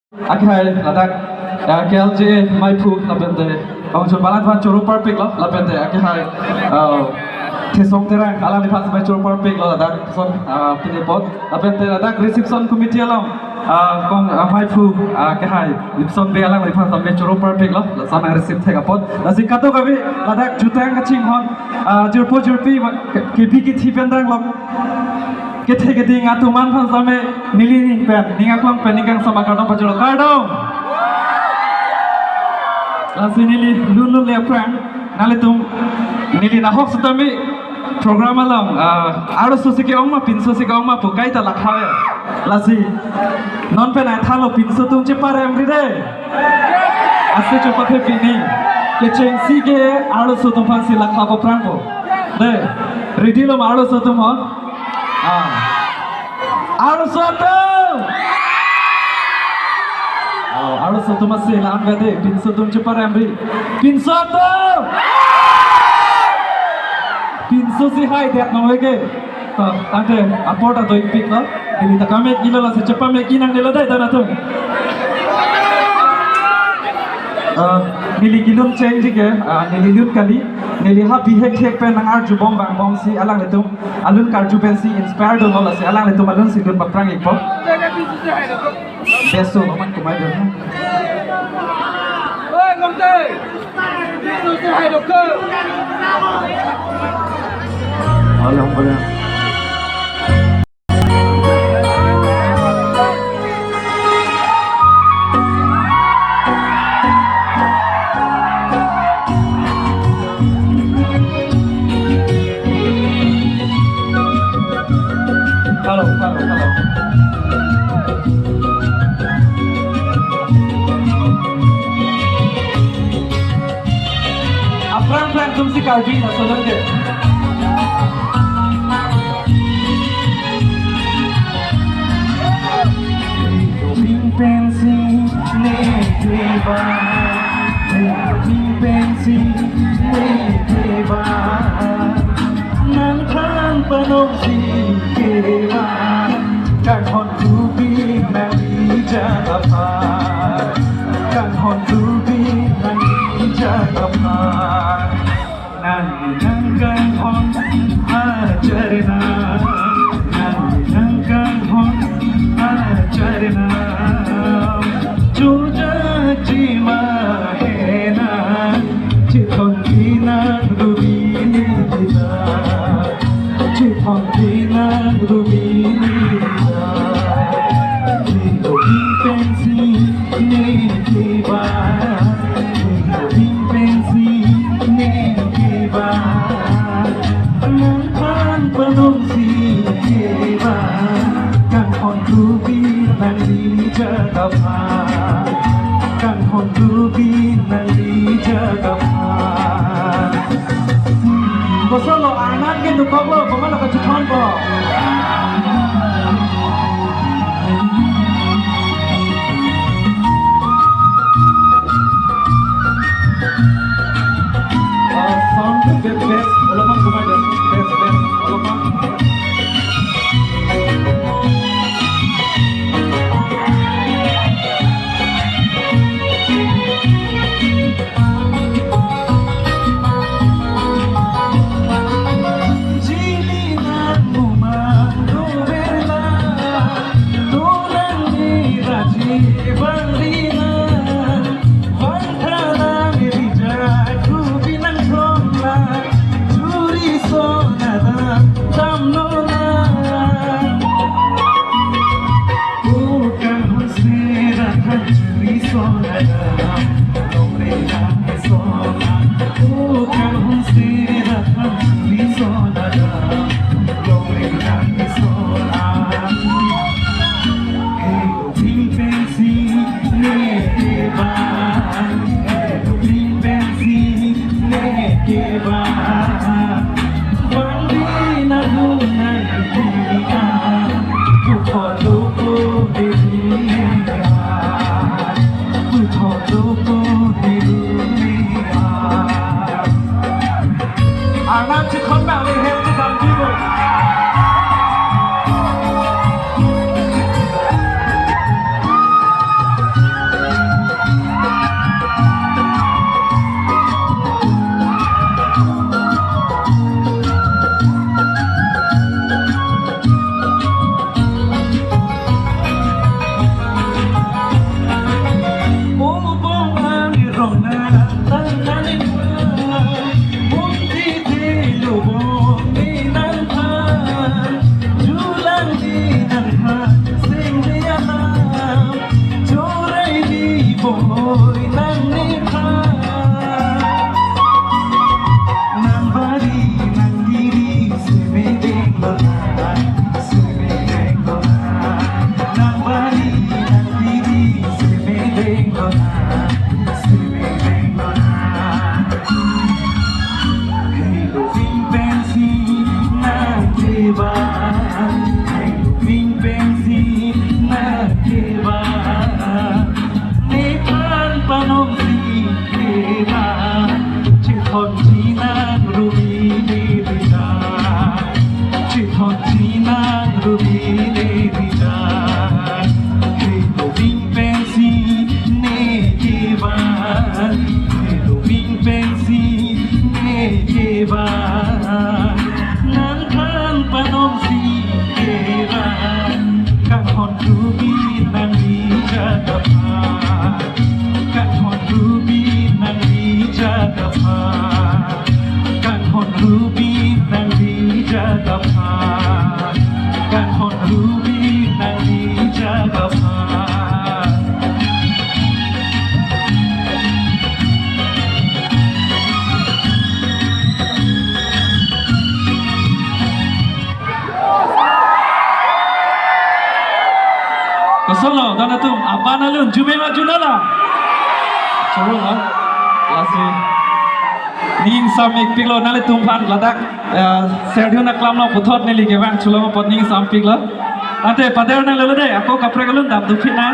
Akhir ladak KLJ Maipu lapente bangsa balat van curu perfect lo lapente akhir tesong terang alam di pas curu perfect lo ladak son penipot lapente ladak reception committee alam kong Maipu akhir reception be alam di pas curu perfect lo sana receipt thega pot lasi kato kabi ladak jutang kaching hon jurpo jurpi kepi ki thipendang lo Kita ingat tuman pan sampai nili pen, ninga kelam pen ningang sama kardong pajero kardong. Lasi nili lulu lepran, nali tum nili nahok setami program alam. Aro susi ke oma pinso si ke oma pukai ta lakhawe. Lasi non pen ay thalo pinso tum cepare amride. Asse coba ke pini, keceng si ke aro sutum pan si lakhawo prangko. De, ready lo aro sutum ho. Harus satu. Harus satu masih lahan gade. Pin satu cepat amri. Pin satu. Pin satu hai tiap nama ke. Tante apa dah tu ikut lah. Ini tak kami kilo lah secepat kami kinang nila dah tanah tu. Nili gilun change ke. Nili gilun kali. Nili ha bihek hek pen nangar jubom bang bom si alang letum alun karju pen si inspired dong lah si alang letum alun si gun baprang ikpo beso loman kumai dah ơi công ty tôi sẽ hay đầu cơ không boleh Halo. Apran tumsi karbi na solan ke. Pensi ne deba, pensi ne deba, nang khan panom si keba, kan hon rubi nang jagapa, kan hon rubi nang jagapa, nang kan hon ajarna, nang kan hon ajarna. Juja jima hena, chithon dina rubini dina, chithon dina rubini dina. Nido pensi ne kiba, nido pensi ne kiba, nangkan penungsi kiba, kang on rubi nang jagapa, kang on rubi nang jagapa. Bosol lo anak gitu kok lo, kemana kecuman kok? Sound the best, ulama kumai dan best, ulama. oi nang nekha nang bari nang diri seme dengona seme dengona nang bari nang diri seme dengona seme dengona hey lo ving pensi na keba hey lo ving pensi na keba Panom si keba chithon chinan rubi devida chithon chinan rubi devida hey lo ving pensi ne keba hey lo ving pensi ne keba nan khan panom si keba kan hon rubi nan di jagapa kan hon rubi nang di jagapa kan hon rubi nang di jagapa kan hon rubi nang di jagapa Kasolo, danatum, abana lun, jumema junala. Choro na, lasi. Ning samik piglo nale tumpan ladak serdihun aklam lo puthot nili kevan chulo pod ning sam piglo. Ante pader na lele de, ako kapre galun dam dupina.